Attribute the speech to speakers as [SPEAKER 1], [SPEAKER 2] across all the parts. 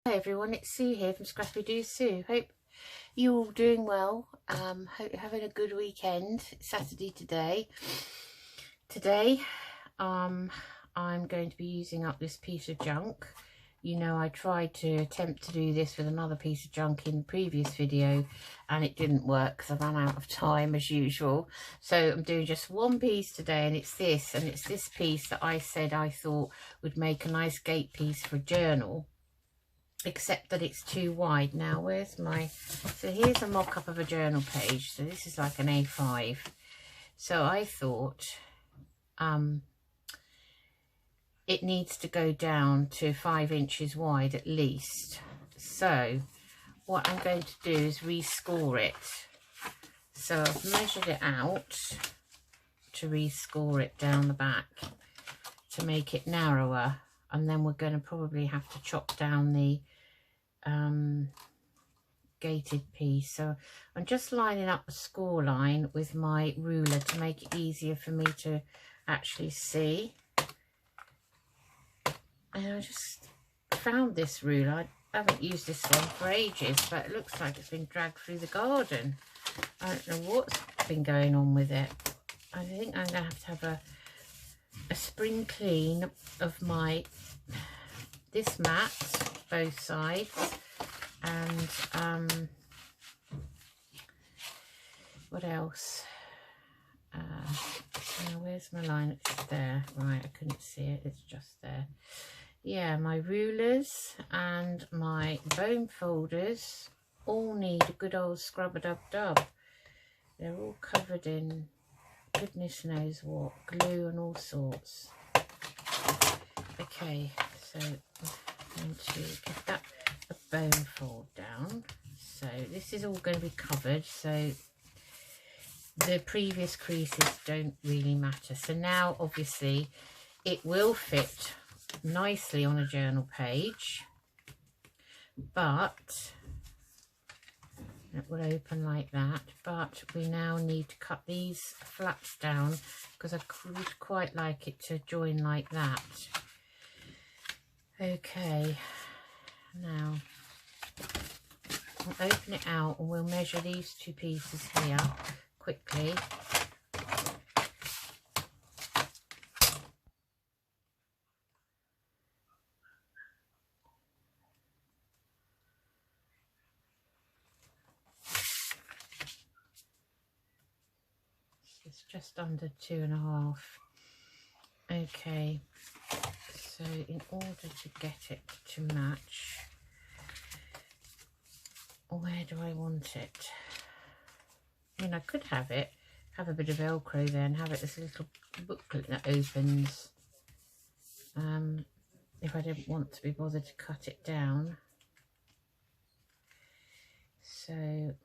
[SPEAKER 1] Hi everyone, it's Sue here from Scrappy Doo Sue. Hope you're all doing well. Hope you're having a good weekend. It's Saturday today. I'm going to be using up this piece of junk. You know, I tried to attempt to do this with another piece of junk in the previous video and it didn't work because I ran out of time as usual. So I'm doing just one piece today, and it's this piece that I said I thought would make a nice gate piece for a journal, except that it's too wide. Now where's my, so here's a mock-up of a journal page. So this is like an A5. So I thought it needs to go down to 5 inches wide at least. So what I'm going to do is rescore it. So I've measured it out to rescore it down the back to make it narrower, and then we're going to probably have to chop down the gated piece. So I'm just lining up the score line with my ruler to make it easier for me to actually see. And I just found this ruler. I haven't used this one for ages, but it looks like it's been dragged through the garden. I don't know what's been going on with it. I think I'm going to have a spring clean of this mat, both sides, and what else? Now where's my line? It's there. Right, I couldn't see it. It's just there. Yeah, my rulers and my bone folders all need a good old scrub-a-dub-dub. They're all covered in goodness knows what, glue and all sorts. Okay, so I'm going to get that a bone fold down. So this is all going to be covered, so the previous creases don't really matter. So now obviously it will fit nicely on a journal page, but it will open like that. But we now need to cut these flaps down because I would quite like it to join like that. Okay, now I'll open it out and we'll measure these two pieces here quickly. It's just under 2.5. Okay, so in order to get it to match, where do I want it? I mean, I could have a bit of Velcro there and have it as a little booklet that opens, if I didn't want to be bothered to cut it down. So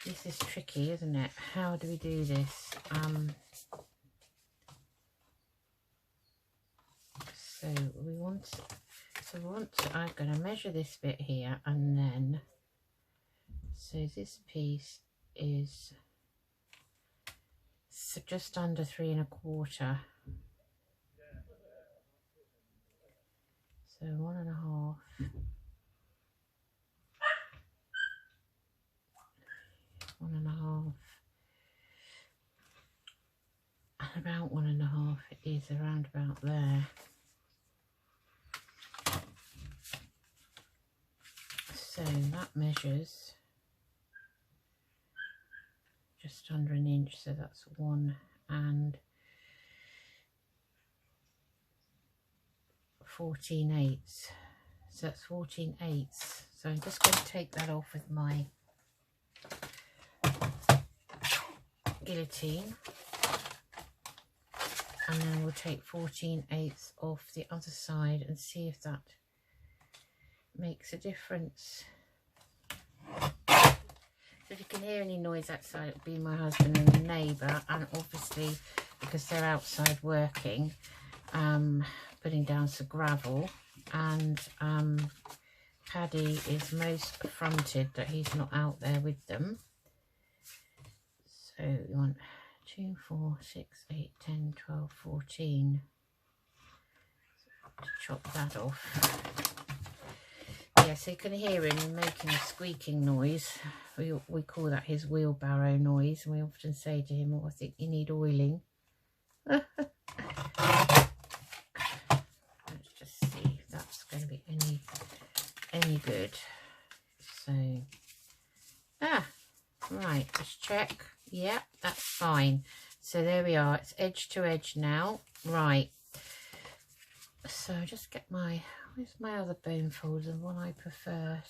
[SPEAKER 1] this is tricky, isn't it? How do we do this? I'm going to measure this bit here, and then, so this piece is just under 3.25. So 1.5. And about 1.5 is around about there. So that measures just under an inch, so that's 1 14/8. So that's 14/8. So I'm just going to take that off with my guillotine, and then we'll take 14/8 off the other side and see if that makes a difference. So if you can hear any noise outside, it'll be my husband and the neighbour, and obviously because they're outside working, putting down some gravel, and Paddy is most affronted that he's not out there with them. So you want 2, 4, 6, 8, 10, 12, 14. chop that off. Yeah, so you can hear him making a squeaking noise. We call that his wheelbarrow noise, and we often say to him, "Oh, I think you need oiling." Let's just see if that's going to be any good. So, right, let's check. Yeah, that's fine. So there we are. It's edge to edge now. Right. So just get my, where's my other bone folder, the one I prefer.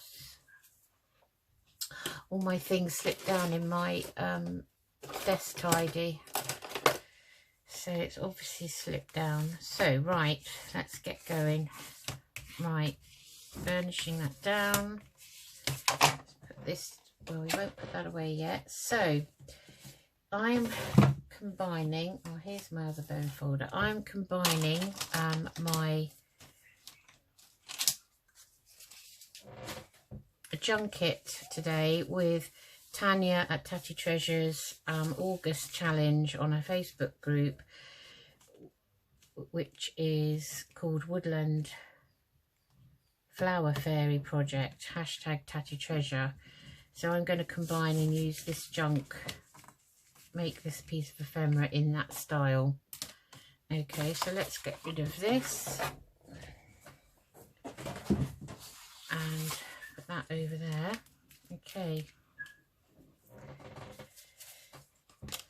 [SPEAKER 1] All my things slip down in my desk tidy. So it's obviously slipped down. So right, let's get going. Right, burnishing that down. Let's put this, well, we won't put that away yet. So I'm combining, oh, here's my other bone folder. I'm combining my junket today with Tania at Tatty Treasure's August challenge on her Facebook group, which is called Woodland Flower Fairy Project, hashtag Tatty Treasure. So I'm going to combine and use this junk, make this piece of ephemera in that style. Okay, so let's get rid of this and put that over there. Okay,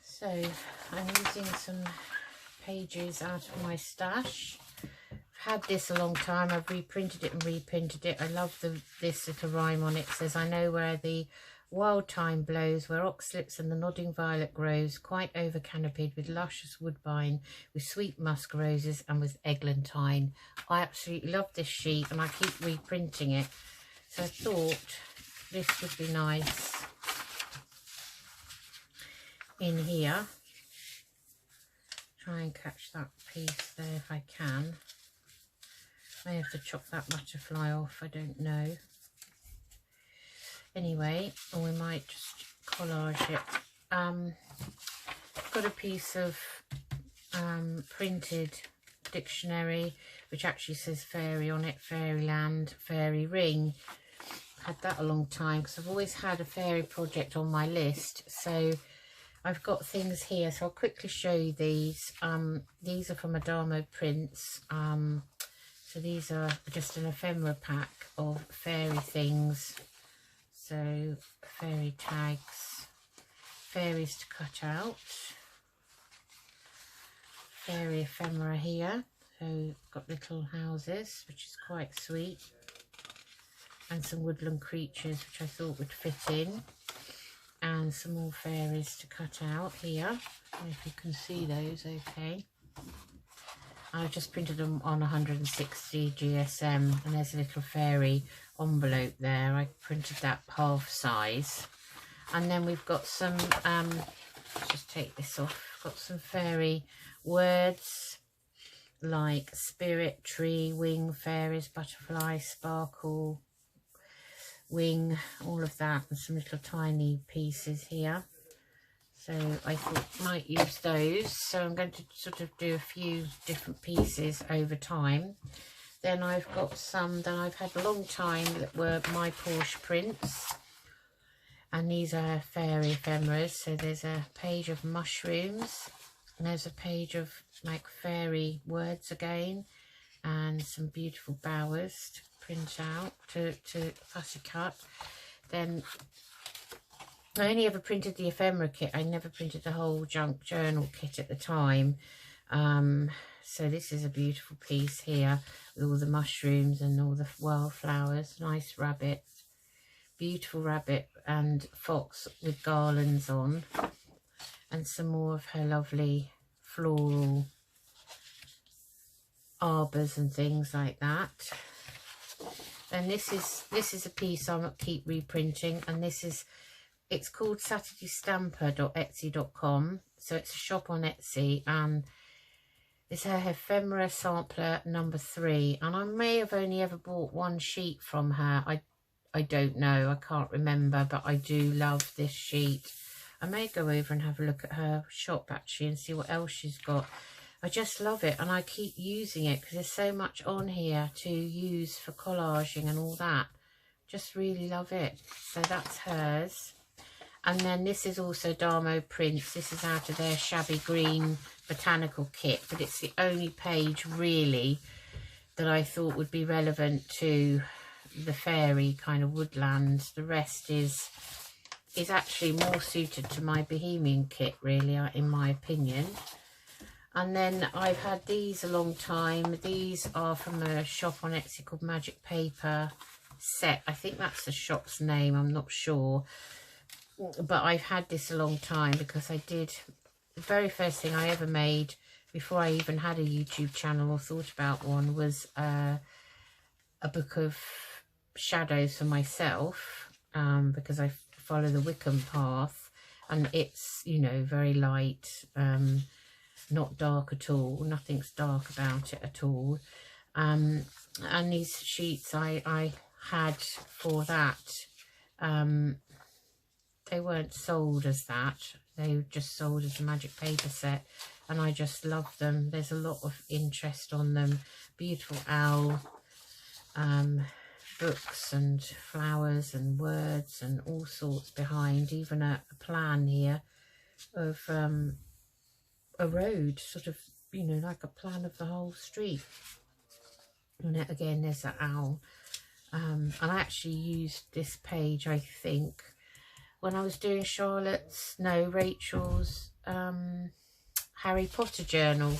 [SPEAKER 1] so I'm using some pages out of my stash. I've had this a long time. I've reprinted it and reprinted it. I love this little rhyme on it. It says, "I know where the wild thyme blows, where oxlips and the nodding violet grows, quite over canopied with luscious woodbine, with sweet musk roses and with eglantine." I absolutely love this sheet and I keep reprinting it. So I thought this would be nice in here. Try and catch that piece there if I can. May have to chop that butterfly off, I don't know. Anyway, or we might just collage it. Got a piece of printed dictionary which actually says fairy on it, fairyland, fairy ring. Had that a long time because I've always had a fairy project on my list. So I've got things here, so I'll quickly show you these. These are from Adamo Prints. So these are just an ephemera pack of fairy things. So fairy tags, fairies to cut out, fairy ephemera here. So got little houses, which is quite sweet, and some woodland creatures which I thought would fit in, and some more fairies to cut out here. I don't know if you can see those okay. I've just printed them on 160 GSM, and there's a little fairy envelope there. I printed that half size. And then we've got some, let's just take this off, got some fairy words like spirit, tree, wing, fairies, butterfly, sparkle, wing, all of that, and some little tiny pieces here. So I thought I might use those. So I'm going to sort of do a few different pieces over time. Then I've got some that I've had a long time that were my Porsche prints. And these are fairy ephemeras. So there's a page of mushrooms. And there's a page of like fairy words again. And some beautiful bowers to print out, to fussy cut. Then I only ever printed the ephemera kit. I never printed the whole junk journal kit at the time. So this is a beautiful piece here with all the mushrooms and all the wildflowers. Nice rabbit, beautiful rabbit and fox with garlands on, and some more of her lovely floral arbours and things like that. And this is a piece I keep reprinting, and this is, it's called saturdaystamper.etsy.com. So it's a shop on Etsy, and it's her ephemera sampler number 3. And I may have only ever bought one sheet from her. I don't know, I can't remember, but I do love this sheet. I may go over and have a look at her shop actually and see what else she's got. I just love it, and I keep using it because there's so much on here to use for collaging and all that. Just really love it. So that's hers. And then this is also Damo Prints. This is out of their Shabby Green Botanical Kit, but it's the only page really that I thought would be relevant to the fairy kind of woodlands. The rest is actually more suited to my Bohemian kit really, in my opinion. And then I've had these a long time. These are from a shop on Etsy called Magic Paper Set. I think that's the shop's name, I'm not sure. But I've had this a long time because I did, the very first thing I ever made before I even had a YouTube channel or thought about one was a book of shadows for myself, because I follow the Wickham path, and it's, you know, very light, not dark at all. Nothing's dark about it at all. And these sheets I had for that, they weren't sold as that, they were just sold as a Magic Paper Set, and I just love them. There's a lot of interest on them. Beautiful owl, books and flowers and words and all sorts behind, even a plan here of a road, sort of, you know, like a plan of the whole street. And again, there's an owl. And I actually used this page, I think, when I was doing Rachel's Harry Potter journal.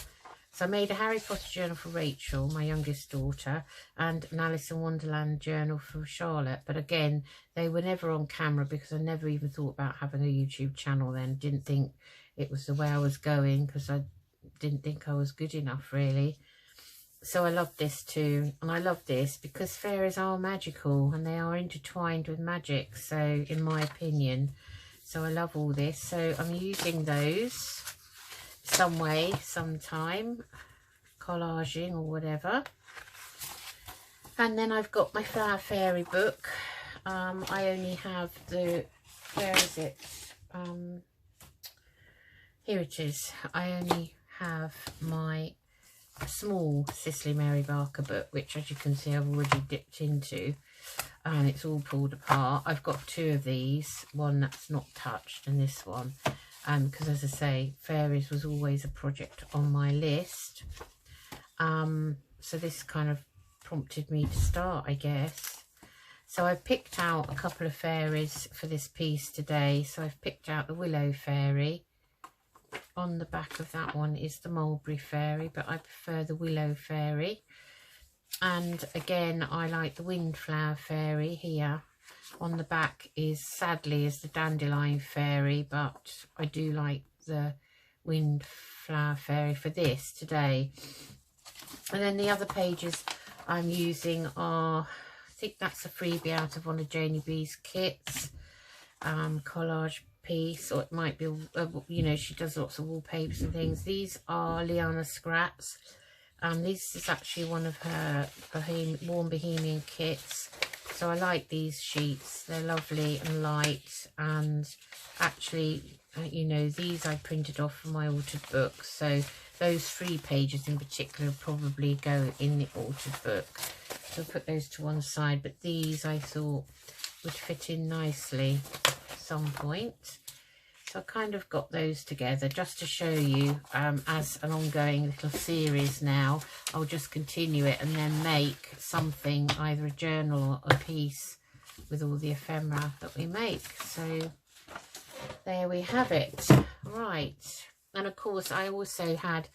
[SPEAKER 1] So I made a Harry Potter journal for Rachel, my youngest daughter, and an Alice in Wonderland journal for Charlotte. But again, they were never on camera because I never even thought about having a YouTube channel then. Didn't think it was the way I was going because I didn't think I was good enough really. So I love this too, and I love this because fairies are magical and they are intertwined with magic, so in my opinion. So I love all this. So I'm using those some way, sometime, collaging or whatever. And then I've got my Flower Fairy book. I only have the, where is it? Here it is. I only have my small Cicely Mary Barker book, which as you can see I've already dipped into, and it's all pulled apart. I've got two of these, one that's not touched and this one, because as I say, fairies was always a project on my list. So this kind of prompted me to start, I guess. So I picked out a couple of fairies for this piece today. So I've picked out the Willow Fairy. On the back of that one is the Mulberry Fairy, but I prefer the Willow Fairy. And again, I like the Windflower Fairy here. On the back is, sadly, is the Dandelion Fairy, but I do like the Windflower Fairy for this today. And then the other pages I'm using are, I think that's a freebie out of one of Janie B's kits, collage piece, or it might be, you know, she does lots of wallpapers and things. These are Liana Scraps. This is actually one of her Warm Bohemian kits. So I like these sheets. They're lovely and light, and actually, you know, these I printed off from my altered book. So those 3 pages in particular probably go in the altered book. So I'll put those to one side, but these I thought would fit in nicely at some point. So I kind of got those together just to show you as an ongoing little series now. I'll just continue it and then make something, either a journal or a piece, with all the ephemera that we make. So there we have it. Right. And of course I also had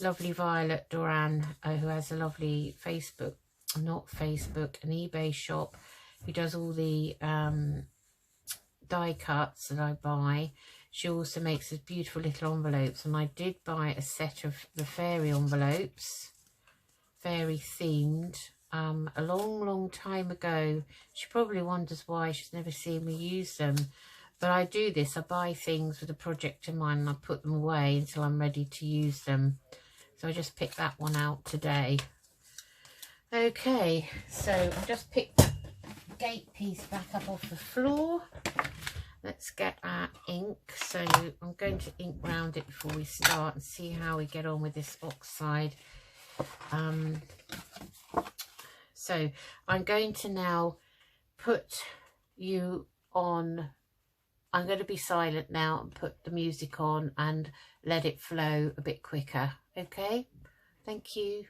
[SPEAKER 1] lovely Violet Duran, who has a lovely an eBay shop, who does all the die cuts that I buy. She also makes these beautiful little envelopes, and I did buy a set of the fairy envelopes, fairy themed, a long time ago. She probably wonders why she's never seen me use them, but I do this. I buy things with a project in mind and I put them away until I'm ready to use them. So I just picked that one out today. Okay, so I just picked that gate piece back up off the floor. let's get our ink. So I'm going to ink round it before we start and see how we get on with this oxide. So I'm going to now put you on. I'm going to be silent now and put the music on and let it flow a bit quicker. Okay, thank you.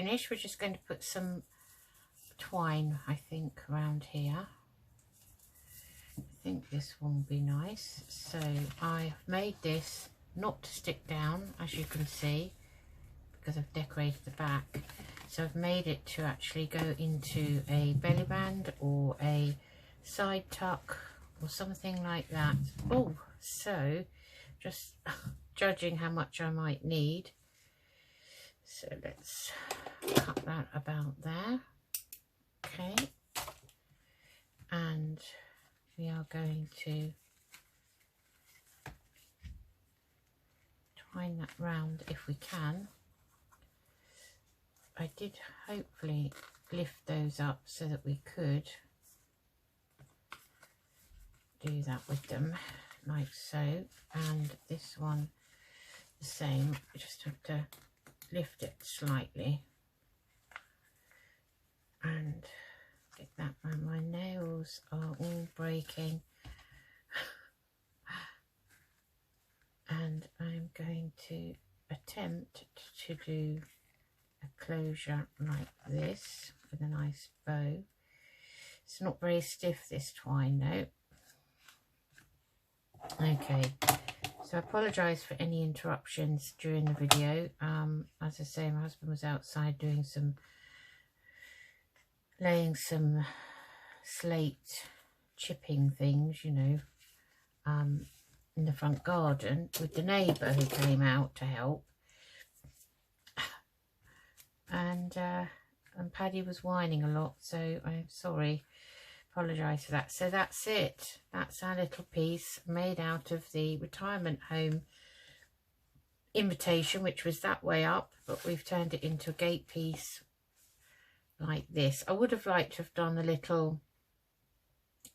[SPEAKER 1] finished, we're just going to put some twine, I think, around here. I think this one will be nice. So I've made this not to stick down, as you can see, because I've decorated the back. So I've made it to actually go into a belly band or a side tuck or something like that. Oh, so just judging how much I might need. So let's cut that about there. Okay. And we are going to twine that round if we can. I did hopefully lift those up so that we could do that with them, like so. And this one the same, I just have to lift it slightly and get that one. My nails are all breaking. And I'm going to attempt to do a closure like this with a nice bow. It's not very stiff, this twine, though. Okay, so I apologise for any interruptions during the video. As I say, my husband was outside doing laying some slate chipping things, you know, in the front garden with the neighbour who came out to help, and Paddy was whining a lot, so I'm sorry, apologise for that. So that's it, that's our little piece made out of the retirement home invitation, which was that way up, but we've turned it into a gate piece like this. I would have liked to have done a little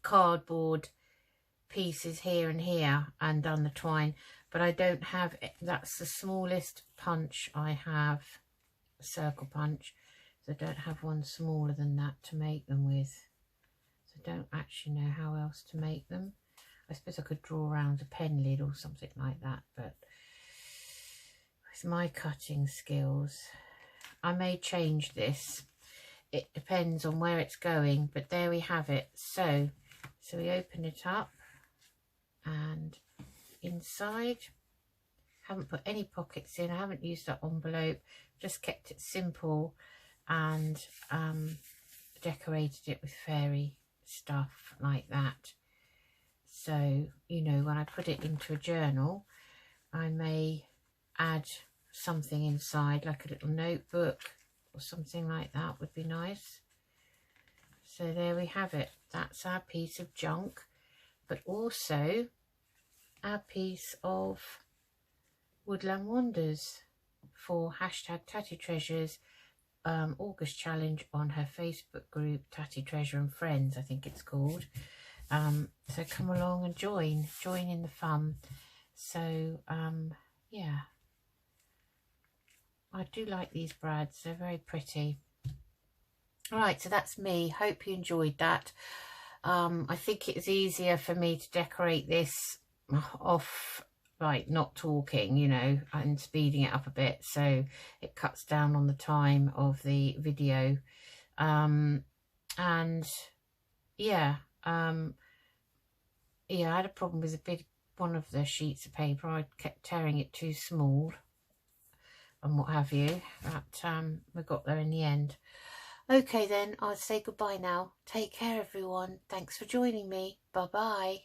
[SPEAKER 1] cardboard pieces here and here and done the twine, but I don't have it. That's the smallest punch I have, a circle punch, so I don't have one smaller than that to make them with, so I don't actually know how else to make them. I suppose I could draw around a pen lid or something like that, but with my cutting skills I may change this, it depends on where it's going, but there we have it. So we open it up, and inside, haven't put any pockets in, I haven't used that envelope, just kept it simple and decorated it with fairy stuff like that. So, you know, when I put it into a journal, I may add something inside, like a little notebook or something like that would be nice. So there we have it, that's our piece of junk, but also our piece of Woodland Wanders for hashtag Tatty Treasures August challenge on her Facebook group, Tatty Treasure and Friends, I think it's called. So come along and join in the fun. So yeah, I do like these brads, they're very pretty. Alright, so that's me, hope you enjoyed that. I think it's easier for me to decorate this off, like not talking, you know, and speeding it up a bit, so it cuts down on the time of the video. And yeah, yeah, I had a problem with one of the sheets of paper. I kept tearing it too small and what have you, but we got there in the end. Okay then, I'll say goodbye now. Take care everyone, thanks for joining me, bye bye.